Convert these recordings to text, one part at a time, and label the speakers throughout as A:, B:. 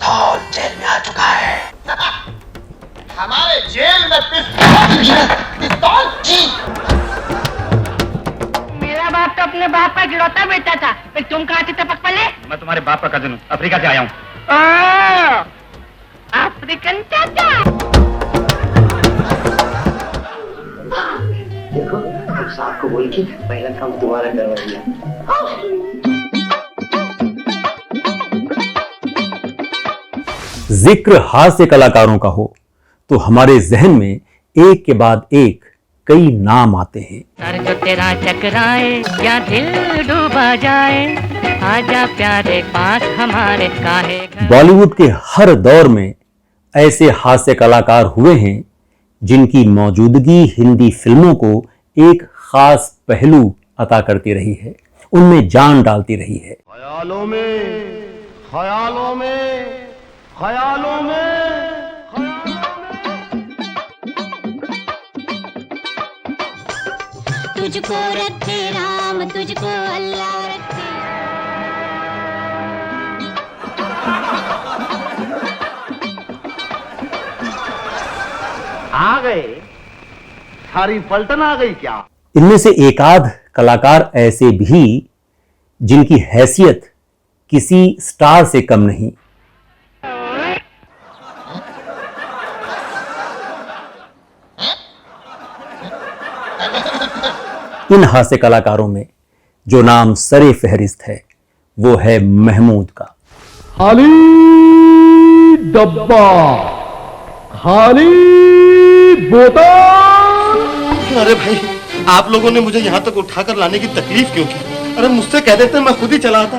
A: पिस्तौल जेल में आ चुका है।
B: हमारे जेल में पिस्तौल? जी।
C: मेरा बाप तो अपने बाप का गिरौता बेटा था, फिर तुम कहाँ से टपक पड़े?
D: मैं तुम्हारे बाप का कजिन हूँ, अफ्रीका से आया हूँ।
C: अफ्रीकन चाचा।
A: देखो साहब को बोल के पहला काम तुम्हारा करवा दिया।
E: जिक्र हास्य कलाकारों का हो तो हमारे जहन में एक के बाद एक कई नाम आते हैं।
F: सर जो तेरा चकराए या दिल डूबा जाए, आजा प्यारे पास हमारे काहे।
E: बॉलीवुड के हर दौर में ऐसे हास्य कलाकार हुए हैं जिनकी मौजूदगी हिंदी फिल्मों को एक खास पहलू अता करती रही है, उनमें जान डालती रही है।
B: ख्यालों में, ख्यालों में, ख्यालों में,
G: तुझको रखे राम, तुझको अल्लाह रखे।
B: आ गए? सारी पलटन आ गई क्या?
E: इनमें से एकाध कलाकार ऐसे भी जिनकी हैसियत किसी स्टार से कम नहीं। इन हास्य कलाकारों में जो नाम सरे फहरिस्त है वो है महमूद का।
B: खाली डब्बा, खाली बोतल।
H: अरे भाई, आप लोगों ने मुझे यहाँ तक उठाकर लाने की तकलीफ क्यों की? अरे मुझसे कह देते मैं खुद ही चला आता।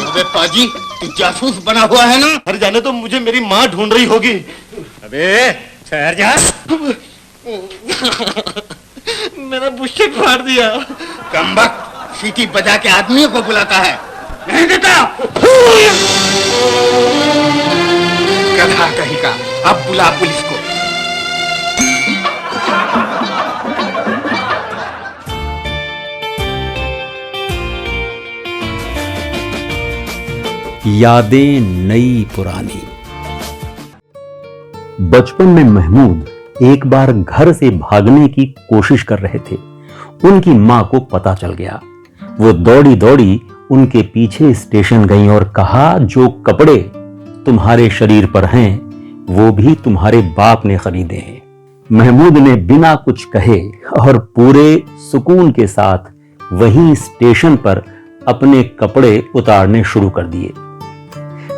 B: अबे पाजी, तू जासूस बना हुआ है ना?
H: अरे जाने तो मुझे मेरी माँ ढूंढ रही होगी।
D: अबे ठहर जा।
H: मेरा बुशेट फाड़ दिया।
B: कमबख्त सीटी बजा के आदमियों को बुलाता है, नहीं देता। गधा कहीं का, अब बुला पुलिस को।
E: यादें नई पुरानी। बचपन में महमूद एक बार घर से भागने की कोशिश कर रहे थे। उनकी मां को पता चल गया। वो दौड़ी दौड़ी उनके पीछे स्टेशन गई और कहा, जो कपड़े तुम्हारे शरीर पर हैं वो भी तुम्हारे बाप ने खरीदे हैं। महमूद ने बिना कुछ कहे और पूरे सुकून के साथ वहीं स्टेशन पर अपने कपड़े उतारने शुरू कर दिए।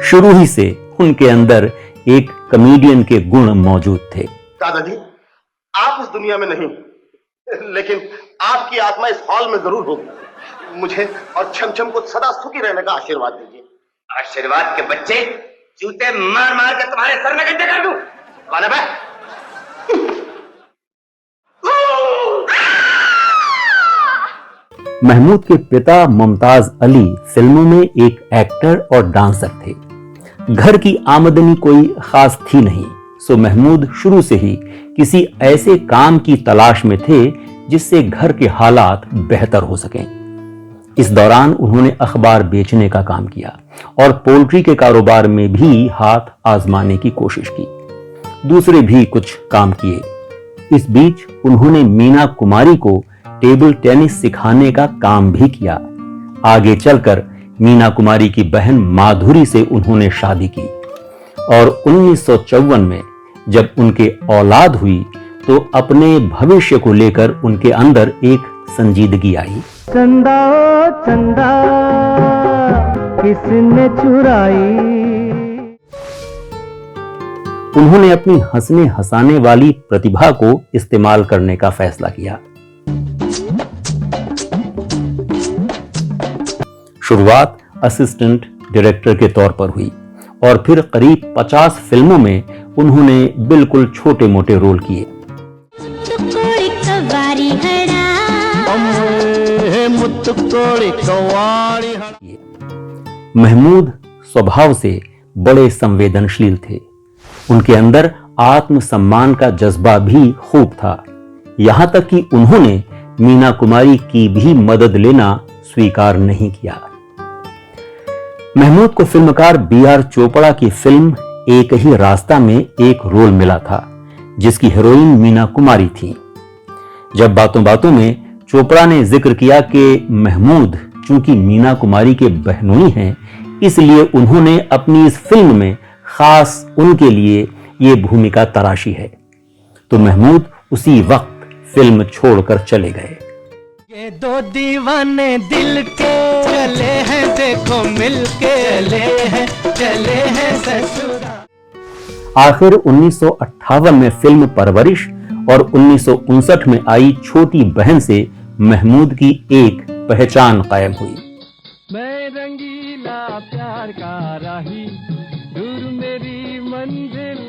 E: शुरू ही से उनके अंदर एक कॉमेडियन के गुण मौजूद थे।
H: दादाजी, आप इस दुनिया में नहीं, लेकिन आपकी आत्मा इस हॉल में जरूर होगी। मुझे और छमछम को सदा सुखी रहने का आशीर्वाद दीजिए।
B: आशीर्वाद के बच्चे, जूते मार मार के तुम्हारे सर में गड्ढे कर दूं। कौन है बे?
E: महमूद के पिता मुमताज अली फिल्मों में एक एक्टर और डांसर थे। घर की आमदनी कोई खास थी नहीं, सो महमूद शुरू से ही किसी ऐसे काम की तलाश में थे जिससे घर के हालात बेहतर हो सकें। इस दौरान उन्होंने अखबार बेचने का काम किया और पोल्ट्री के कारोबार में भी हाथ आजमाने की कोशिश की। दूसरे भी कुछ काम किए। इस बीच उन्होंने मीना कुमारी को टेबल टेनिस सिखाने का काम भी किया। आगे चलकर मीना कुमारी की बहन माधुरी से उन्होंने शादी की और 1954 में जब उनके औलाद हुई तो अपने भविष्य को लेकर उनके अंदर एक संजीदगी आई।
F: चंदा ओ चंदा किसने चुराई।
E: उन्होंने अपनी हंसने हंसाने वाली प्रतिभा को इस्तेमाल करने का फैसला किया। शुरुआत असिस्टेंट डायरेक्टर के तौर पर हुई और फिर करीब 50 फिल्मों में उन्होंने बिल्कुल छोटे मोटे रोल किए। महमूद स्वभाव से बड़े संवेदनशील थे। उनके अंदर आत्मसम्मान का जज्बा भी खूब था। यहां तक कि उन्होंने मीना कुमारी की भी मदद लेना स्वीकार नहीं किया। महमूद को फिल्मकार B.R. चोपड़ा की फिल्म एक ही रास्ता में एक रोल मिला था, जिसकी हीरोइन मीना कुमारी थी। जब बातों बातों में चोपड़ा ने जिक्र किया कि महमूद चूंकि मीना कुमारी के बहनोई हैं, इसलिए उन्होंने अपनी इस फिल्म में खास उनके लिए ये भूमिका तराशी है, तो महमूद उसी वक्त फिल्म छोड़कर चले गए।
I: ये दो दीवाने दिल के चले हैं, देखो मिलके चले हैं ससुराल।
E: आखिर 1958 में फिल्म परवरिश और 1959 में आई छोटी बहन से महमूद की एक पहचान कायम हुई।
I: मैं रंगीला प्यार का राही, दूर मेरी मंजिल।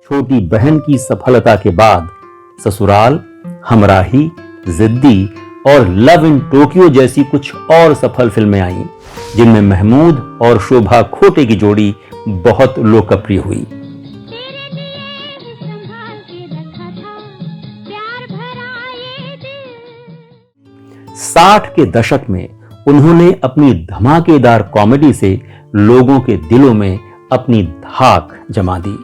E: छोटी बहन की सफलता के बाद ससुराल, हमराही, जिद्दी और लव इन टोक्यो जैसी कुछ और सफल फिल्में आईं, जिनमें महमूद और शोभा खोटे की जोड़ी बहुत लोकप्रिय हुई। 60 के दशक में उन्होंने अपनी धमाकेदार कॉमेडी से लोगों के दिलों में अपनी धाक जमा दी।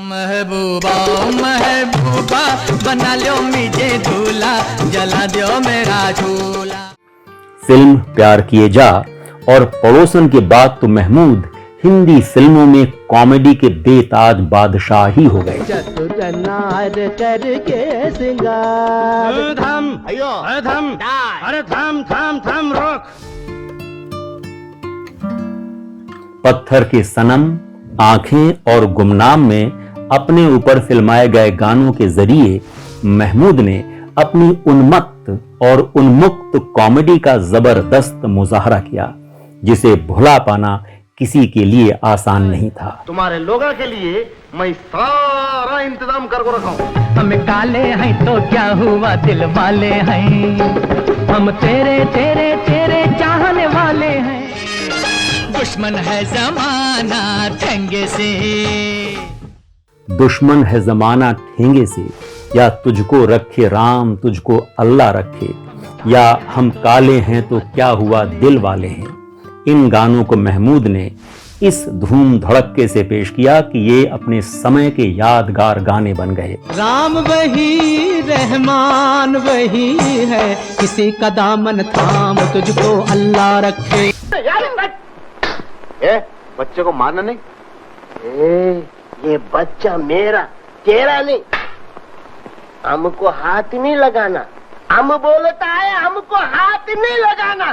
I: महबूबा महबूबा बना लो मुझे दूल्हा, जला दो मेरा झूला।
E: फिल्म प्यार किए जा और पड़ोसन के बाद तो महमूद हिंदी फिल्मों में कॉमेडी के बेताज बादशाह ही हो गए।
I: चतुरनार करके सिंगार
D: थम थम अरे थम थम थम रोक।
E: पत्थर के सनम, आंखें और गुमनाम में अपने ऊपर फिल्माए गए गानों के जरिए महमूद ने अपनी उन्मत्त और उन्मुक्त कॉमेडी का जबरदस्त मुजाहरा किया, जिसे भुला पाना किसी के लिए आसान नहीं था।
H: तुम्हारे लोगों के लिए मैं सारा इंतजाम करके रखा हूं।
I: हम काले हैं तो क्या हुआ, दिल वाले हैं हम, तेरे तेरे तेरे चाहने वाले हैं। दुश्मन है जमाना ठेंगे से,
E: दुश्मन है जमाना ठेंगे से, या तुझको रखे राम तुझको अल्लाह रखे, या हम काले हैं तो क्या हुआ दिल वाले हैं। इन गानों को महमूद ने इस धूम धड़क्के से पेश किया कि ये अपने समय के यादगार गाने बन गए।
I: राम वही रहमान वही है, किसी का दामन थाम तुझको अल्लाह रखे।
H: बच्चे को मारना नहीं। ये बच्चा मेरा, तेरा नहीं। हमको हाथ नहीं लगाना। हम बोलता है हमको हाथ नहीं लगाना।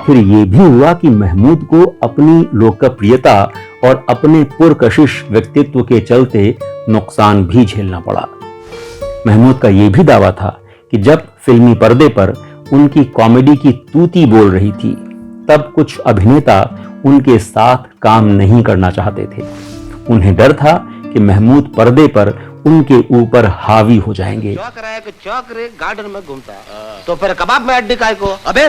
E: फिर ये भी हुआ कि महमूद को अपनी लोकप्रियता और अपने पुरकशिश व्यक्तित्व के चलते नुकसान भी झेलना पड़ा। महमूद का यह भी दावा था कि जब फिल्मी पर्दे पर उनकी कॉमेडी की तूती बोल रही थी, तब कुछ अभिनेता उनके साथ काम नहीं करना चाहते थे। उन्हें डर था कि महमूद पर्दे पर उनके ऊपर हावी हो जाएंगे।
B: चौक रे गार्डन में घूमता है, तो फिर कबाब में अड्डी काय को?
D: अबे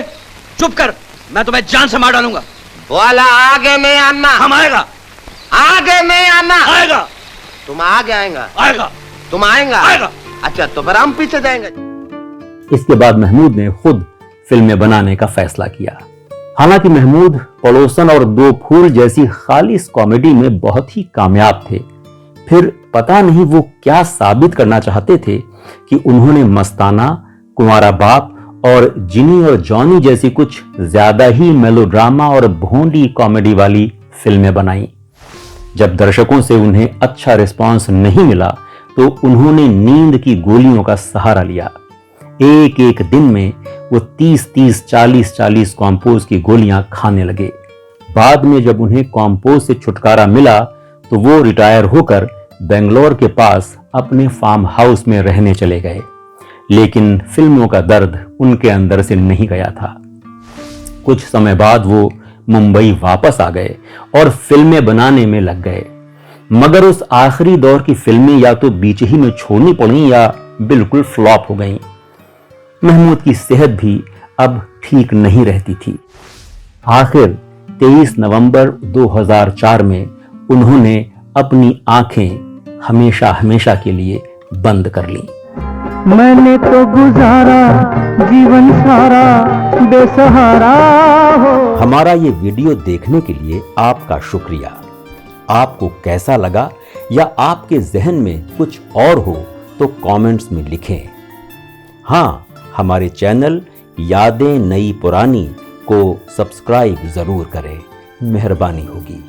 D: चुप कर, मैं तुम्हें जान से मार डालूंगा।
B: वाला आगे नहीं आना।
D: हम आएगा।
B: आगे नहीं आना।
D: आएगा।
B: तुम आगे आएगा।
D: आएगा।
B: तुम आएगा।
D: आएगा।
B: अच्छा तो फिर हम पीछे जाएंगे।
E: इसके बाद महमूद ने खुद फिल्में बनाने का फैसला किया। हालांकि महमूद पड़ोसन और दो फूल जैसी खालिस कॉमेडी में बहुत ही कामयाब थे, फिर पता नहीं वो क्या साबित करना चाहते थे कि उन्होंने मस्ताना, कुंवारा बाप और जिनी और जॉनी जैसी कुछ ज्यादा ही मेलोड्रामा और भोंडी कॉमेडी वाली फिल्में बनाई। जब दर्शकों से उन्हें अच्छा रिस्पांस नहीं मिला तो उन्होंने नींद की गोलियों का सहारा लिया। एक एक दिन में वो 30-30, 40-40 कॉम्पोज की गोलियां खाने लगे। बाद में जब उन्हें कॉम्पोज से छुटकारा मिला तो वो रिटायर होकर बेंगलोर के पास अपने फार्म हाउस में रहने चले गए। लेकिन फिल्मों का दर्द उनके अंदर से नहीं गया था। कुछ समय बाद वो मुंबई वापस आ गए और फिल्में बनाने में लग गए, मगर उस आखिरी दौर की फिल्में या तो बीच ही में छोड़नी पड़ी या बिल्कुल फ्लॉप हो गईं। महमूद की सेहत भी अब ठीक नहीं रहती थी। आखिर 23 नवंबर 2004 में उन्होंने अपनी आंखें हमेशा हमेशा के लिए बंद कर लीं।
I: मैंने तो गुजारा जीवन सारा बेसहारा हो।
E: हमारा ये वीडियो देखने के लिए आपका शुक्रिया। आपको कैसा लगा या आपके जहन में कुछ और हो तो कमेंट्स में लिखें। हाँ, हमारे चैनल यादें नई पुरानी को सब्सक्राइब जरूर करें, मेहरबानी होगी।